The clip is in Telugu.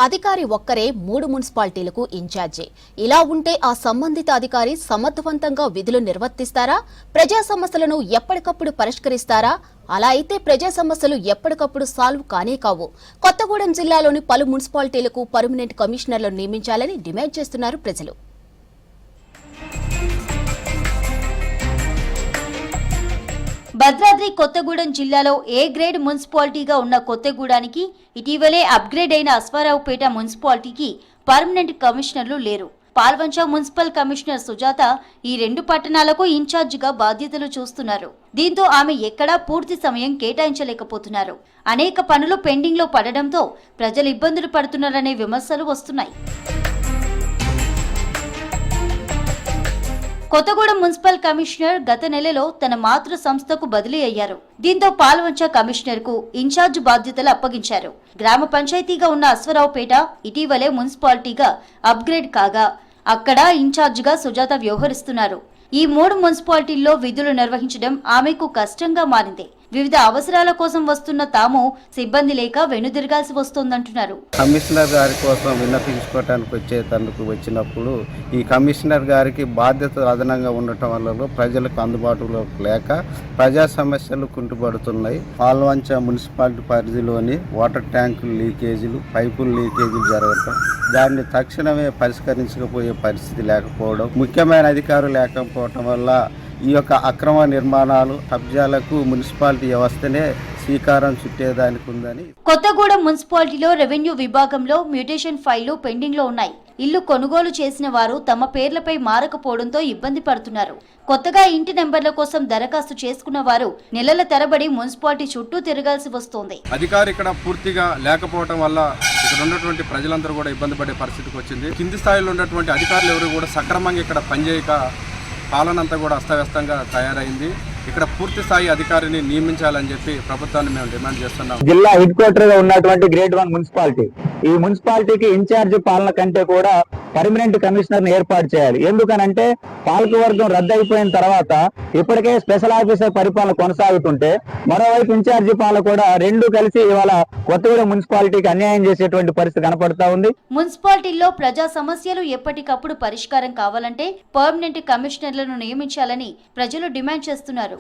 అధికారి ఒక్కరే 3 మున్సిపాలిటీలకు ఇన్ఛార్జి. ఇలా ఉంటే ఆ సంబంధిత అధికారి సమర్థవంతంగా విధులు నిర్వర్తిస్తారా? ప్రజా సమస్యలను ఎప్పటికప్పుడు పరిష్కరిస్తారా? అలా అయితే ప్రజా సమస్యలు ఎప్పటికప్పుడు సాల్వ్ కానే కావు. కొత్తగూడెం జిల్లాలోని పలు మున్సిపాలిటీలకు పర్మనెంట్ కమిషనర్లను నియమించాలని డిమాండ్ చేస్తున్నారు ప్రజలు. భద్రాద్రి కొత్తగూడెం జిల్లాలో ఏ గ్రేడ్ మున్సిపాలిటీగా ఉన్న కొత్తగూడానికి ఇటీవలే అప్గ్రేడ్ అయిన అశ్వారావుపేట మున్సిపాలిటీకి పర్మనెంట్ కమిషనర్లు లేరు. పాల్వంచ మున్సిపల్ కమిషనర్ సుజాత ఈ 2 పట్టణాలకు ఇన్ఛార్జిగా బాధ్యతలు చూస్తున్నారు. దీంతో ఆమె ఎక్కడా పూర్తి సమయం కేటాయించలేకపోతున్నారు. అనేక పనులు పెండింగ్ లో పడడంతో ప్రజలు ఇబ్బందులు పడుతున్నారనే విమర్శలు వస్తున్నాయి. కొత్తగూడెం మున్సిపల్ కమిషనర్ గత నెలలో తన మాతృ సంస్థకు బదిలీ అయ్యారు. దీంతో పాల్వంచ కమిషనర్ కు ఇన్ఛార్జ్ బాధ్యతలు అప్పగించారు. గ్రామ పంచాయతీగా ఉన్న అశ్వరావుపేట ఇటీవలే మున్సిపాలిటీగా అప్గ్రేడ్ కాగా అక్కడ ఇన్ఛార్జిగా సుజాత వ్యవహరిస్తున్నారు. ఈ 3 మున్సిపాలిటీల్లో విధులు నిర్వహించడం ఆమెకు కష్టంగా మారింది. వివిధ అవసరాల కోసం వస్తున్న తాము సిబ్బంది లేక వెనుదిరగాల్సి వస్తోందంటున్నారు. కమిషనర్ గారి కోసం విన్నపించుకోవడానికి వచ్చినప్పుడు ఈ కమిషనర్ గారికి బాధ్యత అదనంగా ఉండటం వల్ల ప్రజలకు అందుబాటులో లేక ప్రజా సమస్యలు కుంటుపడుతున్నాయి. పాల్వంచ మున్సిపాలిటీ పరిధిలోని వాటర్ ట్యాంకులు లీకేజీలు, పైపులు లీకేజీలు జరగటం, దాన్ని తక్షణమే పరిష్కరించకపోయే పరిస్థితి లేకపోవడం, ముఖ్యమైన అధికారులు లేకపోవటం వల్ల ఈ యొక్క అక్రమ నిర్మాణాలు, కబ్జాలకు మున్సిపాలిటీ వ్యవస్థనే శ్రీకారం చుట్టేదానికి ఉందని. కొత్తగూడెం మున్సిపాలిటీలో రెవెన్యూ విభాగంలో మ్యూటేషన్ ఫైళ్లు పెండింగ్ లో ఉన్నాయి. ఇల్లు కొనుగోలు చేసిన వారు తమ పేర్లపై మారకపోవడంతో ఇబ్బంది పడుతున్నారు. కొత్తగా ఇంటి నెంబర్ల కోసం దరఖాస్తు చేసుకున్న వారు నెలల తరబడి మున్సిపాలిటీ చుట్టూ తిరగాల్సి వస్తోంది. అధికారి ఇక్కడ పూర్తిగా లేకపోవడం వల్ల ఇక్కడ ఉన్నటువంటి ప్రజలందరూ కూడా ఇబ్బంది పడే పరిస్థితికి వచ్చింది. కింది స్థాయిలో ఉన్నటువంటి అధికారులు ఎవరు కూడా సక్రమంగా ఇక్కడ పనిచేయక పాలన అంతా కూడా అస్తవ్యస్తంగా తయారైంది. ఇక్కడ పూర్తి స్థాయి అధికారిని నియమించాలని చెప్పి ప్రభుత్వాన్ని మేము డిమాండ్ చేస్తున్నాం. జిల్లా హెడ్ క్వార్టర్ గా ఉన్నటువంటి గ్రేడ్ 1 మున్సిపాలిటీ, ఈ మున్సిపాలిటీకి ఇన్ఛార్జ్ పాలన కంటే కూడా పర్మనెంట్ కమిషనర్ ని ఏర్పాటు చేయాలి. ఎందుకనంటే పాలకవర్గం రద్దు అయిపోయిన తర్వాత ఇప్పటికే స్పెషల్ ఆఫీసర్ పరిపాలన కొనసాగుతుంటే మరోవైపు ఇన్ఛార్జి పాలన కూడా 2 కలిసి ఇవాళ కొత్తగూడెం మున్సిపాలిటీకి అన్యాయం చేసేటువంటి పరిస్థితి కనపడతా ఉంది. మున్సిపాలిటీల్లో ప్రజా సమస్యలు ఎప్పటికప్పుడు పరిష్కారం కావాలంటే పర్మనెంట్ కమిషనర్లను నియమించాలని ప్రజలు డిమాండ్ చేస్తున్నారు.